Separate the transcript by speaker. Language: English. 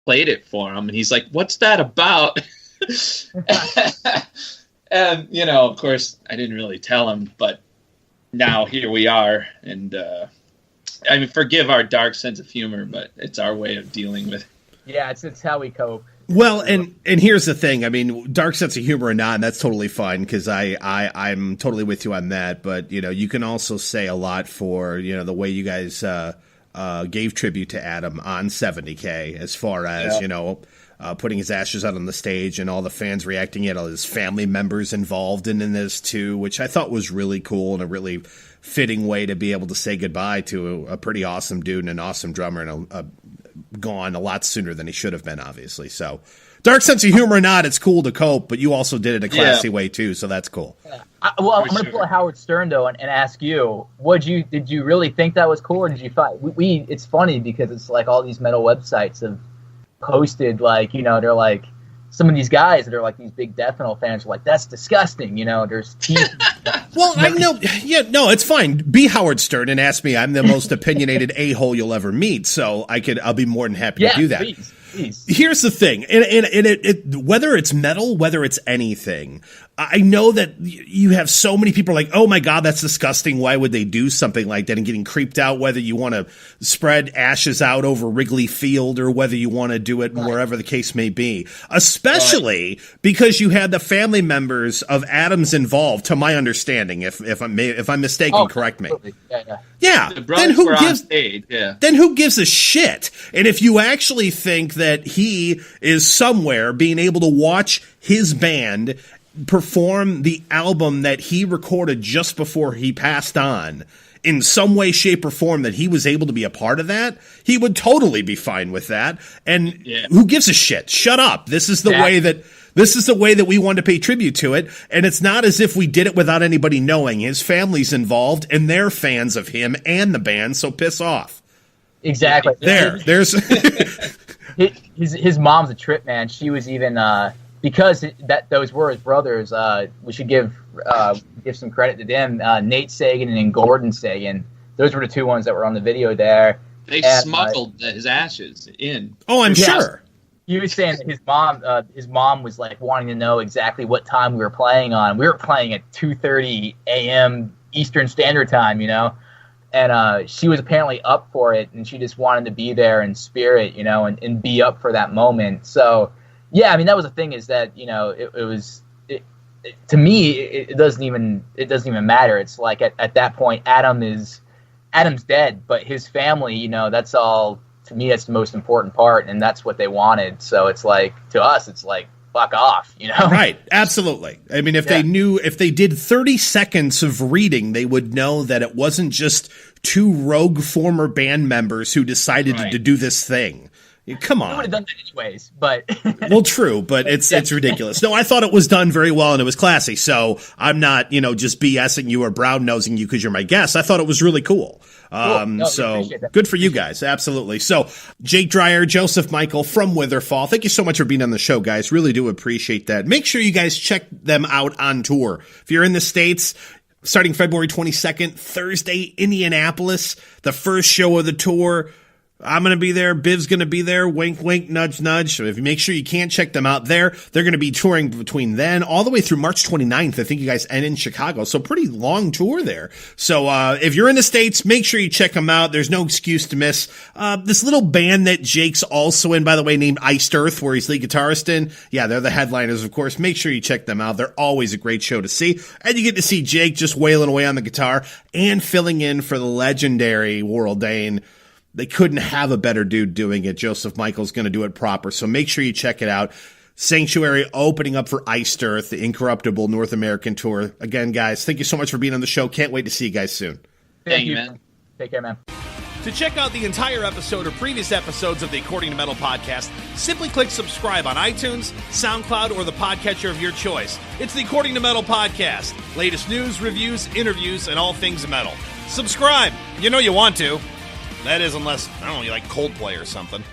Speaker 1: played it for him, and he's like, "What's that about?" And of course, I didn't really tell him, but now here we are, and I mean, forgive our dark sense of humor, but it's our way of dealing with it.
Speaker 2: Yeah, it's how we cope.
Speaker 3: Well, and here's the thing. I mean, dark sense of humor or not, and that's totally fine because I'm totally with you on that. But you can also say a lot for the way you guys gave tribute to Adam on 70K, as far as putting his ashes out on the stage and all the fans reacting, all his family members involved in this too, which I thought was really cool and a really fitting way to be able to say goodbye to a pretty awesome dude and an awesome drummer and gone a lot sooner than he should have been, obviously. So dark sense of humor or not, it's cool to cope, but you also did it a classy way too, so that's cool.
Speaker 2: Yeah. I'm going to pull a Howard Stern though and ask you, did you really think that was cool, or did you find it's funny because it's like all these metal websites have posted they're like some of these guys that are like these big death metal fans are like, that's disgusting, there's teeth.
Speaker 3: Well, I know, no, it's fine. Be Howard Stern and ask me. I'm the most opinionated a-hole you'll ever meet, so I'll be more than happy to do that.
Speaker 2: Please.
Speaker 3: Here's the thing, and whether it's metal, whether it's anything, I know that you have so many people like, oh my God, that's disgusting. Why would they do something like that? And getting creeped out, whether you want to spread ashes out over Wrigley Field or whether you want to do it wherever the case may be, especially because you had the family members of Adams involved, to my understanding, if I'm mistaken, correct me. Yeah.
Speaker 1: The brothers were on stage. Yeah.
Speaker 3: Then who gives a shit? And if you actually think that he is somewhere being able to watch his band perform the album that he recorded just before he passed on in some way, shape, or form, that he was able to be a part of that, he would totally be fine with that. And who gives a shit? Shut up. This is the way that we want to pay tribute to it. And it's not as if we did it without anybody knowing. His family's involved and they're fans of him and the band, so piss off.
Speaker 2: Exactly.
Speaker 3: There's
Speaker 2: his mom's a trip, man. She was even because those were his brothers. We should give some credit to them. Nate Sagan and Gordon Sagan. Those were the two ones that were on the video there.
Speaker 1: They smuggled his ashes in.
Speaker 3: Oh, I'm sure.
Speaker 2: He was saying that his mom was like wanting to know exactly what time we were playing on. We were playing at 2:30 a.m. Eastern Standard Time, and she was apparently up for it, and she just wanted to be there in spirit, and be up for that moment. So, yeah, I mean, that was the thing, is that to me it doesn't even matter. It's like at that point, Adam's dead, but his family, that's all. To me, that's the most important part, and that's what they wanted. So it's like, to us, it's like, fuck off,
Speaker 3: Right, absolutely. I mean, if they did 30 seconds of reading, they would know that it wasn't just two rogue former band members who decided to do this thing. Come on.
Speaker 2: I would have done that anyways, but...
Speaker 3: Well, true, but it's ridiculous. No, I thought it was done very well, and it was classy, so I'm not, just BSing you or brown-nosing you because you're my guest. I thought it was really cool. So good for you guys. Absolutely. So Jake Dreyer, Joseph Michael from Witherfall. Thank you so much for being on the show, guys. Really do appreciate that. Make sure you guys check them out on tour. If you're in the States, starting February 22nd, Thursday, Indianapolis, the first show of the tour. I'm going to be there. Biv's going to be there. Wink, wink, nudge, nudge. So if you make sure you can't check them out there, they're going to be touring between then all the way through March 29th. I think you guys end in Chicago. So pretty long tour there. So, if you're in the States, make sure you check them out. There's no excuse to miss. This little band that Jake's also in, by the way, named Iced Earth, where he's lead guitarist in. Yeah, they're the headliners, of course. Make sure you check them out. They're always a great show to see. And you get to see Jake just wailing away on the guitar and filling in for the legendary Warrel Dane. They couldn't have a better dude doing it. Joseph Michael's going to do it proper. So make sure you check it out. Sanctuary opening up for Iced Earth, the Incorruptible North American tour. Again, guys, thank you so much for being on the show. Can't wait to see you guys soon.
Speaker 1: Thank you, man.
Speaker 2: Take care, man.
Speaker 3: To check out the entire episode or previous episodes of the According to Metal podcast, simply click subscribe on iTunes, SoundCloud, or the podcatcher of your choice. It's the According to Metal podcast. Latest news, reviews, interviews, and all things metal. Subscribe. You know you want to. That is, unless, I don't know, you like Coldplay or something.